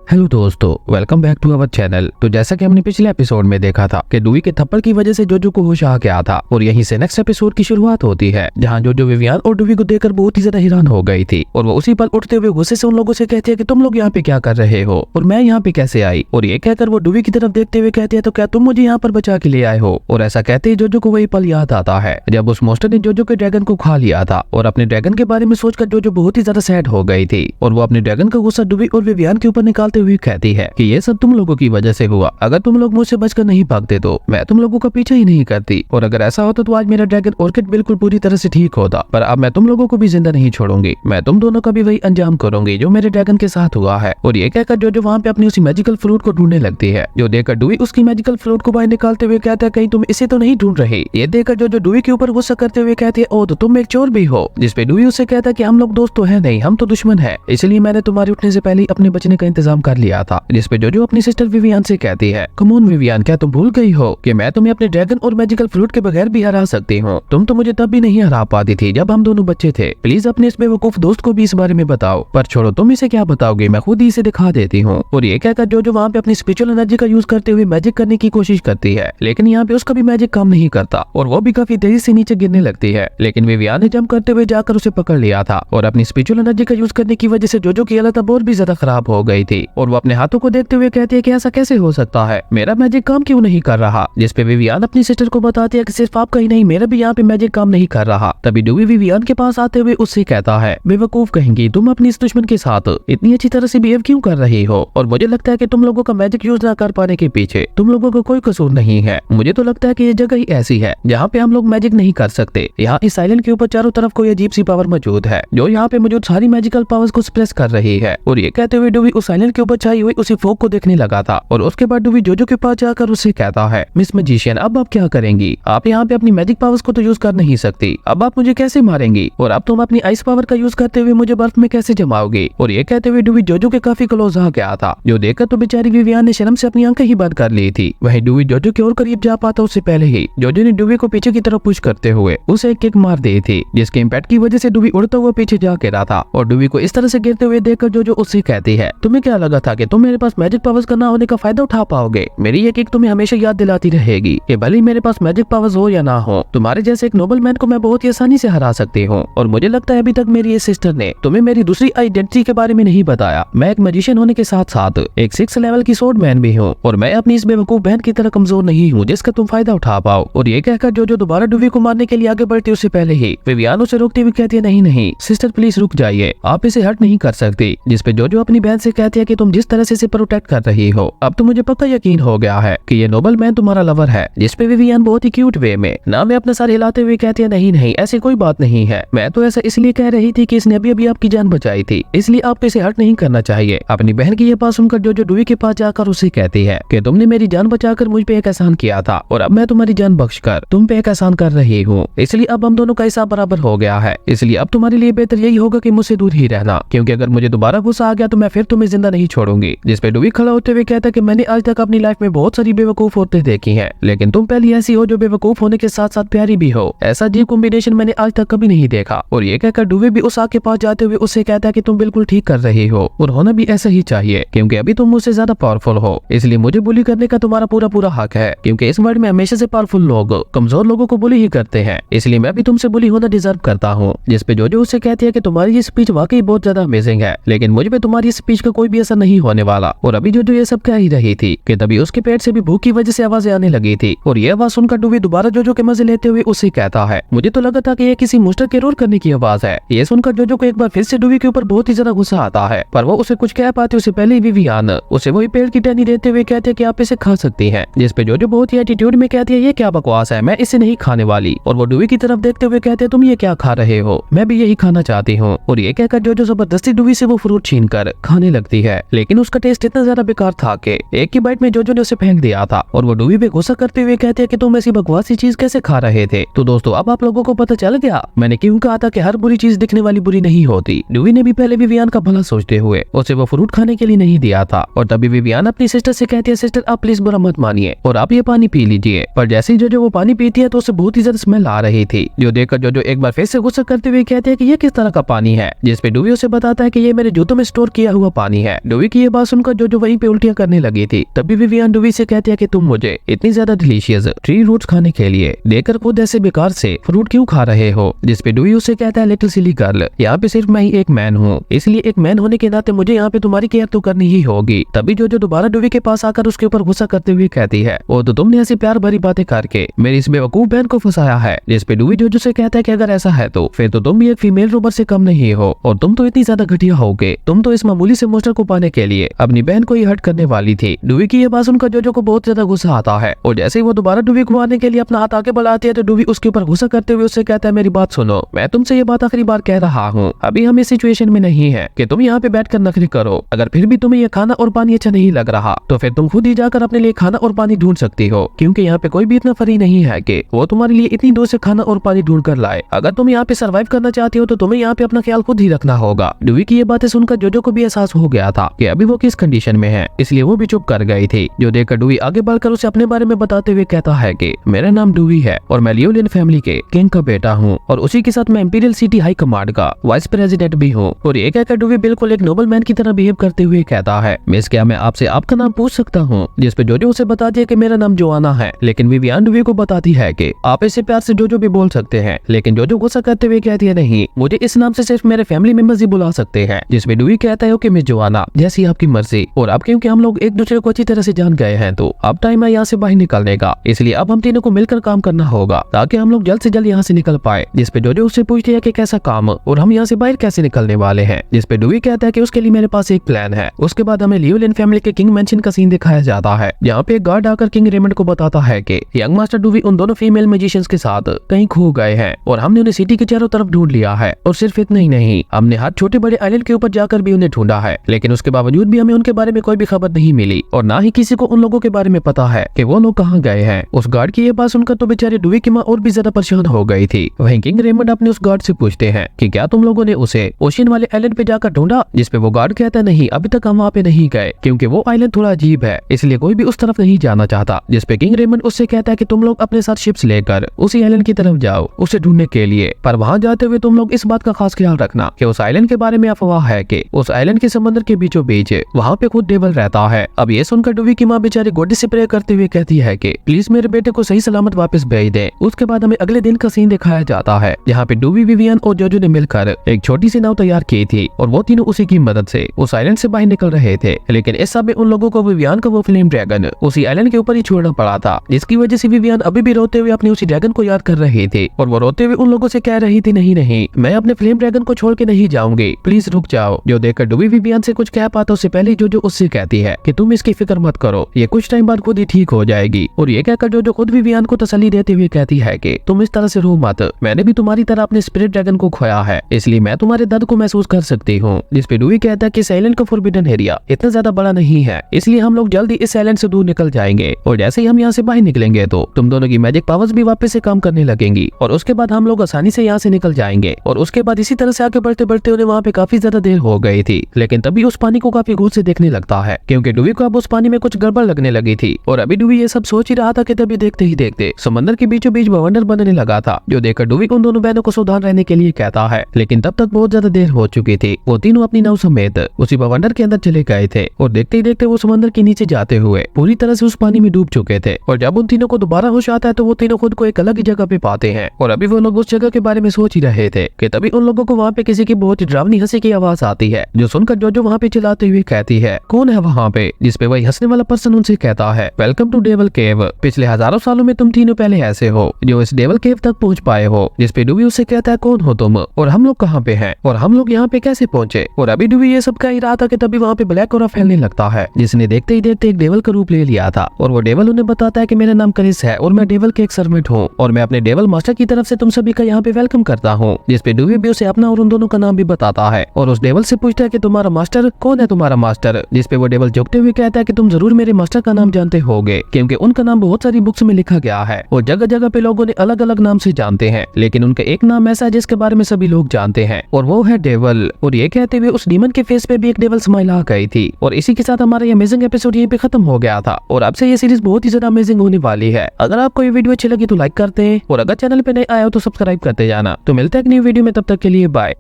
Hello दोस्तों, welcome back to our channel. तो जैसा कि हमने पिछले एपिसोड में देखा था कि डूई के थप्पड़ की वजह से जोजो को होश आ गया था और यहीं से नेक्स्ट एपिसोड की शुरुआत होती है, जहां जोजो विवियन और डूई को देखकर बहुत ही ज्यादा हैरान हो गई थी और वो उसी पल उठते हुए गुस्से से उन लोगों से कहती है कि तुम लोग यहाँ पे क्या कर रहे हो और मैं यहाँ पे कैसे आई। और ये कहकर वो डूई की तरफ देखते हुए कहती है, तो क्या तुम मुझे यहाँ पर बचा के ले आए हो। और ऐसा कहते ही जोजो को वही पल याद आता है जब उस मोस्टर ने जोजो के ड्रैगन को खा लिया था और अपने ड्रैगन के बारे में सोचकर जोजो बहुत ही ज्यादा सैड हो गई थी और वो अपने ड्रैगन का गुस्सा डूई और विवियन के ऊपर निकालते हुए कहती है कि ये सब तुम लोगों की वजह से हुआ। अगर तुम लोग मुझसे बचकर नहीं भागते तो मैं तुम लोगों का पीछा ही नहीं करती और अगर ऐसा होता तो आज मेरा ड्रैगन ऑर्किड बिल्कुल पूरी तरह से ठीक होता। पर अब मैं तुम लोगों को भी जिंदा नहीं छोड़ूंगी, मैं तुम दोनों का भी वही अंजाम करूंगी जो मेरे ड्रैगन के साथ हुआ है। और ये कहकर जो वहाँ पे अपनी उसी मैजिकल फ्रूट को ढूंढने लगती है, जो देखकर डूई उसकी मैजिकल फ्रूट को बाहर निकालते हुए कहता है, कहीं तुम इसे तो नहीं ढूंढ रही। ये देखकर जो डूई के ऊपर गुस्सा करते हुए कहती है, ओ तो तुम एक चोर भी हो। जिसपे डूई उससे कहता है कि हम लोग दोस्त तो है नहीं, हम तो दुश्मन है, इसलिए मैंने तुम्हारे उठने से पहले अपने बचने का इंतजाम कर लिया था। जिसपे जो अपनी सिस्टर विवियन से कहती है, कम ऑन विवियन, क्या तुम भूल गई हो कि मैं तुम्हें अपने ड्रैगन और मैजिकल फ्रूट के बगैर भी हरा सकती हूँ। तुम तो मुझे तब भी नहीं हरा पाती थी जब हम दोनों बच्चे थे। प्लीज अपने इस बेवकूफ दोस्त को भी इस बारे में बताओ। पर छोड़ो, तुम इसे क्या बताओगे, मैं खुद ही इसे दिखा देती हूँ। और ये कहकर जो वहाँ पे अपनी स्पिरिचुअल एनर्जी का यूज करते हुए मैजिक करने की कोशिश करती है, लेकिन यहाँ पे उसका भी मैजिक काम नहीं करता और वो भी काफी तेजी से नीचे गिरने लगती है। लेकिन विवियन ने जंप करते हुए जाकर उसे पकड़ लिया था और अपनी स्पिरिचुअल एनर्जी का यूज करने की वजह से जोजो की हालत अब और भी ज्यादा खराब हो गई थी और वो अपने हाथों को देखते हुए कहती है कि ऐसा कैसे हो सकता है, मेरा मैजिक काम क्यों नहीं कर रहा। जिसपे विवियन अपनी सिस्टर को बताती है कि सिर्फ आपका ही नहीं, मेरा भी यहाँ पे मैजिक काम नहीं कर रहा। तभी डूई विवियन के पास आते हुए उससे कहता है, बेवकूफ कहेंगी, तुम अपनी इस दुश्मन के साथ इतनी अच्छी तरह से बिहेव क्यों कर रही हो। और मुझे लगता है कि तुम लोगों का मैजिक यूज ना कर पाने के पीछे तुम लोगों का कोई कसूर नहीं है। मुझे तो लगता है कि ये जगह ही ऐसी है जहाँ पे हम लोग मैजिक नहीं कर सकते। यहाँ इस आइलैंड के ऊपर चारों तरफ कोई अजीब सी पावर मौजूद है जो यहाँ पे मौजूद सारी मैजिकल पावर्स को सप्रेस कर रही है। और ये कहते हुए डूई उस आइलैंड के ऊपर छाई हुई उसी फोक को देखने लगा था और उसके बाद डूई जोजो के पास जाकर उससे कहता है, मिस मैजिशियन, अब आप क्या करेंगी। आप यहाँ पे अपनी मैजिक पावर्स को तो यूज कर नहीं सकती, अब आप मुझे कैसे मारेंगी और अब तुम अपनी आइस पावर का यूज करते हुए मुझे बर्फ में कैसे जमाओगे। और ये कहते हुए डूई जोजो के काफी क्लोज आ गया था, जो देखकर तो बेचारी विवियन ने शर्म से अपनी आंखें ही बंद कर ली थी। वहीं डूई जोजो के और करीब जा पाता उससे पहले ही जोजो ने डूई को पीछे की तरफ पुश करते हुए उसे एक किक मार दी थी, जिसके इम्पैक्ट की वजह से डूई उड़ता हुआ पीछे जा गिरा था। और डूई को इस तरह से गिरते हुए देखकर जोजो उससे कहती है, तुम्हें क्या लगा था कि तुम मेरे पास मैजिक पावर्स का ना होने का फायदा उठा पाओगे। मेरी ये किक तुम्हें हमेशा याद दिलाती रहेगी कि भले मेरे पास मैजिक पावर्स हो या ना हो, तुम्हारे जैसे एक नोबल मैन को मैं बहुत ही आसानी से हरा सकती हूँ। और मुझे लगता है अभी तक मेरी ये सिस्टर ने तुम्हें मेरी दूसरी आइडेंटिटी के बारे में नहीं बताया। मैं एक मैजिशियन होने के साथ साथ एक 6 लेवल की स्वॉर्ड मैन भी हूँ और मैं अपनी इस बेवकूफ बहन की तरह कमजोर नहीं हूँ जिसका तुम फायदा उठा पाओ। और ये कहकर जो दोबारा डूई को मारने के लिए आगे बढ़ती उससे पहले ही विवियन उसे रोकती हुई कहती है, नहीं नहीं सिस्टर, प्लीज रुक जाइए, आप इसे हर्ट नहीं कर सकती। जिसपे जो अपनी बहन से कहती है कि तुम जिस तरह से इसे प्रोटेक्ट कर रही हो, अब तो मुझे पक्का यकीन हो गया है कि ये नोबल मैन तुम्हारा लवर है। जिसपे विवियन बहुत ही क्यूट वे में ना में अपना सर हिलाते हुए कहती है, नहीं नहीं ऐसी कोई बात नहीं है, मैं तो ऐसा इसलिए कह रही थी कि इसने अभी अभी आपकी जान बचाई थी, इसलिए आपको इसे हर्ट नहीं करना चाहिए। अपनी बहन की ये बात सुनकर जो डूई के पास जाकर उसे कहती है कि तुमने मेरी जान बचाकर मुझ पे एक एहसान किया था और अब मैं तुम्हारी जान बख्शकर तुम पे एक एहसान कर रही हूँ, इसलिए अब हम दोनों का हिसाब बराबर हो गया है। इसलिए अब तुम्हारे लिए बेहतर यही होगा कि मुझसे दूर ही रहना, क्योंकि अगर मुझे दोबारा गुस्सा आ गया तो मैं फिर तुम्हें जिंदा नहीं छोड़ूंगी। जिसपे डूई खड़ा होते हुए कहता है कि मैंने आज तक अपनी लाइफ में बहुत सारी बेवकूफ औरतें देखी हैं, लेकिन तुम पहली ऐसी हो जो बेवकूफ होने के साथ साथ प्यारी भी हो। ऐसा अजीब कॉम्बिनेशन मैंने आज तक कभी नहीं देखा। और ये कहकर डूई भी उस आग के पास जाते हुए उससे कहता है कि तुम बिल्कुल ठीक कर रही हो और होना भी ऐसा ही चाहिए, क्योंकि अभी तुम मुझसे ज्यादा पावरफुल हो, इसलिए मुझे बुली करने का तुम्हारा पूरा हक है, क्योंकि इस वर्ल्ड में हमेशा से पावरफुल लोग कमजोर लोगों को बुली ही करते हैं, इसलिए मैं भी तुमसे बुली होना डिजर्व करता हूँ। जिसपे जो उससे कहती है कि तुम्हारी ये स्पीच वाकई बहुत ज्यादा अमेजिंग है, लेकिन मुझ पे तुम्हारी स्पीच का कोई भी असर नहीं होने वाला। और अभी जो ये सब कह ही रही थी कि तभी उसके पेट से भी भूख की वजह से आवाजें आने लगी थी। और ये आवाज सुनकर डूई दोबारा जो के मजे लेते हुए उससे कहता है, मुझे तो लगा था कि ये किसी मोस्टर के रोर करने की आवाज है। ये सुनकर जो को एक बार फिर से डूई के ऊपर बहुत ही ज्यादा गुस्सा आता है, पर वो उसे कुछ कह पाते उससे पहले ही विवियन उसे वही पेड़ की टहनी देते हुए कहते हैं कि आप इसे खा सकती हैं। जिसपे जो बहुत ही एटीट्यूड में कहती है, ये क्या बकवास है, मैं इसे नहीं खाने वाली। और वो डूई की तरफ देखते हुए कहते हैं, तुम ये क्या खा रहे हो, मैं भी यही खाना चाहती हूँ। और ये कहकर जो जबरदस्ती डूई से वो फ्रूट छीन कर खाने लगती है, लेकिन उसका टेस्ट इतना ज्यादा बेकार था कि एक की बाइट में जो ने उसे फेंक दिया था। और वो डूई पे गुस्सा करते हुए कहते हैं कि तुम ऐसी बकवासी चीज कैसे खा रहे थे। तो दोस्तों अब आप लोगों को पता चल गया मैंने क्यों कहा था कि हर बुरी चीज दिखने वाली बुरी नहीं होती। डूई ने भी पहले विवियन का भला सोचते हुए उसे वो फ्रूट खाने के लिए नहीं दिया था। और तभी विवियन अपनी सिस्टर से कहती है, सिस्टर आप प्लीज बुरा मत मानिए और आप ये पानी पी लीजिए। पर जैसे ही जो वो पानी पीती है तो उसे बहुत ही ज्यादा स्मेल आ रही थी, जो देखकर जो एक बार फिर से गुस्सा करते हुए कहते हैं कि ये किस तरह का पानी है। जिसपे डूई उसे बताता है कि ये मेरे जूतों में स्टोर किया हुआ पानी है। डुवी की ये बात सुनकर जो वहीं पे उल्टियां करने लगी थी। तभी विवियन डुवी से कहती है कि तुम मुझे इतनी ज्यादा डिलीशियस ट्री रूट्स खाने के लिए देकर खुद ऐसे बेकार से फ्रूट क्यों खा रहे हो। जिसपे डुवी उससे कहता है लिटिल सिली गर्ल, यहाँ पे सिर्फ मैं ही एक मैन हूँ, इसलिए एक मैन होने के नाते मुझे यहाँ पे तुम्हारी केयर तो करनी ही होगी। तभी जो दोबारा डुवी के पास आकर उसके ऊपर गुस्सा करते हुए कहती है वो तो तुमने ऐसी प्यार भरी बातें करके मेरी इस बेवकूफ बहन को फंसाया है। जिसपे डुवी जो से कहता है कि अगर ऐसा है तो फिर तो तुम भी एक फीमेल रोबर से कम नहीं हो और तुम तो इतनी ज्यादा घटिया होगे। तुम तो इस मामूली से मोस्टर को पाने के लिए अपनी बहन को ही हर्ट करने वाली थी। डुवी की ये बात सुनकर जो को बहुत ज्यादा गुस्सा आता है और जैसे ही वो दोबारा डुवी को मारने के लिए अपना हाथ आगे बढ़ाती है तो डुवी उसके ऊपर गुस्सा करते हुए उससे कहता है मेरी बात सुनो, मैं तुमसे ये बात आखिरी बार कह रहा हूँ, अभी हम इस सिचुएशन में नहीं है कि तुम यहाँ पे बैठकर नखरे करो। अगर फिर भी तुम्हें ये खाना और पानी अच्छा नहीं लग रहा तो फिर तुम खुद ही जाकर अपने लिए खाना और पानी ढूंढ सकती हो, क्योंकि यहाँ पे कोई भी इतना फरी नहीं है कि वो तुम्हारे लिए इतनी दूर से खाना और पानी ढूंढ कर लाए। अगर तुम यहाँ पे सर्वाइव करना चाहती हो तो तुम्हें यहाँ पे अपना ख्याल खुद ही रखना होगा। डुवी की ये बातें सुनकर जोजो को भी एहसास हो गया था कि अभी वो किस कंडीशन में है, इसलिए वो भी चुप कर गई थी। जो देखकर डुवी आगे बढ़कर उसे अपने बारे में बताते हुए कहता है कि मेरा नाम डुवी है और मैं लियोलिन फैमिली के किंग का बेटा हूँ और उसी के साथ मैं इंपीरियल सिटी हाई कमांड का वाइस प्रेसिडेंट भी हूँ। और ये कहकर डुवी बिल्कुल एक नोबल मैन की तरह बिहेव करते हुए कहता है मिस क्या मैं आपसे आपका नाम पूछ सकता हूँ। जिसपे जोजो उसे बताती है कि मेरा नाम जोआना है, लेकिन विवियन डुवी को बताती है कि आप इसे प्यार से जोजो भी बोल सकते हैं। लेकिन जोजो गुस्सा करते हुए कहती है नहीं, मुझे इस नाम से सिर्फ मेरे फैमिली मेंबर्स ही बुला सकते हैं। जिसमें डुवी कहता है कि मिस जोआना जैसी आपकी मर्जी, और अब क्योंकि हम लोग एक दूसरे को अच्छी तरह से जान गए हैं तो अब टाइम है यहाँ से बाहर निकलने का, इसलिए अब हम तीनों को मिलकर काम करना होगा ताकि हम लोग जल्द से जल्द यहाँ से निकल पाए। जिसपे जोजो उससे पूछती है कि कैसा काम और हम यहाँ से बाहर कैसे निकलने वाले हैं। जिसपे डुवी कहता है कि उसके लिए मेरे पास एक प्लान है। उसके बाद हमें लियोलिन फैमिली के किंग मेंशन का सीन दिखाया जाता है, जहाँ पे एक गार्ड आकर किंग रेमंड को बताता है कि यंग मास्टर डुवी उन दोनों फीमेल मैजिशियंस के साथ कहीं खो गए हैं और हमने उन्हें सिटी के चारों तरफ ढूंढ लिया है। और सिर्फ इतना ही नहीं, हमने हर छोटे बड़े आइलैंड के ऊपर जाकर भी उन्हें ढूंढा है, लेकिन उसके बावजूद भी हमें उनके बारे में कोई भी खबर नहीं मिली और ना ही किसी को उन लोगों के बारे में पता है कि वो लोग कहाँ गए हैं। उस गार्ड की ये बात सुनकर तो बेचारे डुवी की माँ और भी ज्यादा परेशान हो गई थी। वहीं किंग रेमंड अपने उस गार्ड से पूछते हैं कि क्या तुम लोगों ने उसे ओशियन वाले आइलैंड पे जाकर ढूंढा। जिसपे वो गार्ड कहता है नहीं, अभी तक हम वहाँ पे नहीं गए क्योंकि वो आइलैंड थोड़ा अजीब है, इसलिए कोई भी उस तरफ नहीं जाना चाहता। जिसपे किंग रेमंड उससे कहता है कि तुम लोग अपने साथ शिप्स लेकर उसी आइलैंड की तरफ जाओ उसे ढूंढने के लिए, पर वहाँ जाते हुए तुम लोग इस बात का खास ख्याल रखना कि उस आइलैंड के बारे में अफवाह है कि उस आइलैंड के समंदर के बीचों बीच वहाँ पे खुद डेविल रहता है। अब ये सुनकर डुवी की माँ बेचारी गोडी से प्रे करते हुए कहती है कि प्लीज मेरे बेटे को सही सलामत वापस भेज दे। उसके बाद हमें अगले दिन का सीन दिखाया जाता है, जहाँ पे डुवी, विवियन और जोजो ने मिलकर एक छोटी सी नाव तैयार की थी और वो तीनों उसी की मदद से उस आइलैंड से बाहर निकल रहे थे। लेकिन इस सब में उन लोगों को विवियन का वो फ्लेम ड्रैगन उसी आइलैंड के ऊपर ही छोड़ना पड़ा था, जिसकी वजह से विवियन अभी भी रोते हुए अपने उसी ड्रैगन को याद कर रही थी और वो रोते हुए उन लोगों से कह रही थी नहीं नहीं, मैं अपने फ्लेम ड्रैगन को छोड़ के नहीं जाऊंगी, प्लीज रुक जाओ। जो देखकर डुवी विवियन से कुछ कह पाता उससे पहले जो उससे कहती है कि तुम इसकी फिक्र मत करो, ये कुछ टाइम बाद खुद ही ठीक हो जाएगी। और ये कहकर जो खुद विवियन को तसल्ली देते हुए कहती है कि तुम इस तरह से रो मत, मैंने भी तुम्हारी तरह अपने स्पिरिट ड्रैगन को खोया है, इसलिए मैं तुम्हारे दर्द को महसूस कर सकती हूँ। जिसपे डुवी कहता है कि आइलैंड का फॉरबिडन एरिया इतना ज्यादा बड़ा नहीं है, इसलिए हम लोग जल्दी इस आइलैंड से दूर निकल जाएंगे और जैसे ही हम यहाँ से बाहर निकलेंगे तो तुम दोनों की मैजिक पावर्स भी वापस से काम करने लगेंगी और उसके बाद हम लोग आसानी से यहाँ से निकल जाएंगे। और उसके बाद इसी तरह से आगे बढ़ते बढ़ते उन्हें वहाँ पे काफी ज्यादा देर हो गई थी, लेकिन तभी उस पानी को काफी गौर से देखने लगता है क्योंकि डुवी को अब उस पानी में कुछ गड़बड़ लगने लगी थी। और अभी डुवी ये सब सोच ही रहा था कि तभी देखते ही देखते समंदर के बीचों बीच बवंडर बनने लगा था। जो देखकर डुवी उन दोनों बहनों को सावधान रहने के लिए कहता है, लेकिन तब तक बहुत ज्यादा देर हो चुकी थी। वो तीनों अपनी नाव समेत उसी बवंडर के अंदर चले गए थे और देखते ही देखते वो समंदर के नीचे जाते हुए पूरी तरह से उस पानी में डूब चुके थे। और जब उन तीनों को दोबारा होश आता है तो वो तीनों खुद को एक अलग ही जगह पे पाते हैं और अभी वो लोग उस जगह के बारे में सोच ही रहे थे कि तभी उन लोगों को वहाँ पे किसी की बहुत ही डरावनी हंसी की आवाज आती है, जो सुनकर जो वहाँ पे चिल्लाते हुए कहती है कौन है वहाँ पे। जिसपे वही हंसने वाला पर्सन उनसे कहता है वेलकम टू डेविल केव, पिछले हजारों सालों में तुम तीनों पहले ऐसे हो जो इस डेविल केव तक पहुँच पाए हो। जिसपे डुवी उससे कहता है कौन हो तुम और हम लोग कहाँ पे हैं और हम लोग यहाँ पे कैसे पहुँचे। और अभी डुवी ये सब कह ही रहा था कि तभी वहाँ पे ब्लैक ऑरा फैलने लगता है, जिसने देखते ही देखते एक डेविल का रूप ले लिया था। और वो डेविल उन्हें बताता है कि मेरा नाम क्रिस है और मैं डेविल के एक सर्वेंट हूँ और मैं अपने डेविल मास्टर की तरफ से तुम सभी का यहाँ पे वेलकम करता हूँ। जिसपे डुवी भी उसे अपना और उन दोनों का नाम भी बताता है और उस डेविल से पूछता है कि तुम्हारा मास्टर कौन है, तुम्हारा मास्टर। जिसपे वो डेविल झुकते हुए कहता है कि तुम जरूर मेरे मास्टर का नाम जानते होगे क्योंकि उनका नाम बहुत सारी बुक्स में लिखा गया है और जगह जगह पे लोगों ने अलग अलग नाम से जानते हैं, लेकिन उनका एक नाम ऐसा है जिसके बारे में सभी लोग जानते हैं और वो है डेविल। और ये कहते हुए उस डीमन के फेस पे भी एक डेविल स्माइल आ गई थी। और इसी के साथ हमारा ये अमेजिंग एपिसोड यहीं पे खत्म हो गया था और अब से ये सीरीज बहुत ही ज्यादा अमेजिंग होने वाली है। अगर आपको ये वीडियो अच्छी लगी तो लाइक करते हैं और अगर चैनल पे नए आए हो तो सब्सक्राइब करते जाना। तो मिलते हैं एक नई वीडियो में, तब तक के लिए बाय।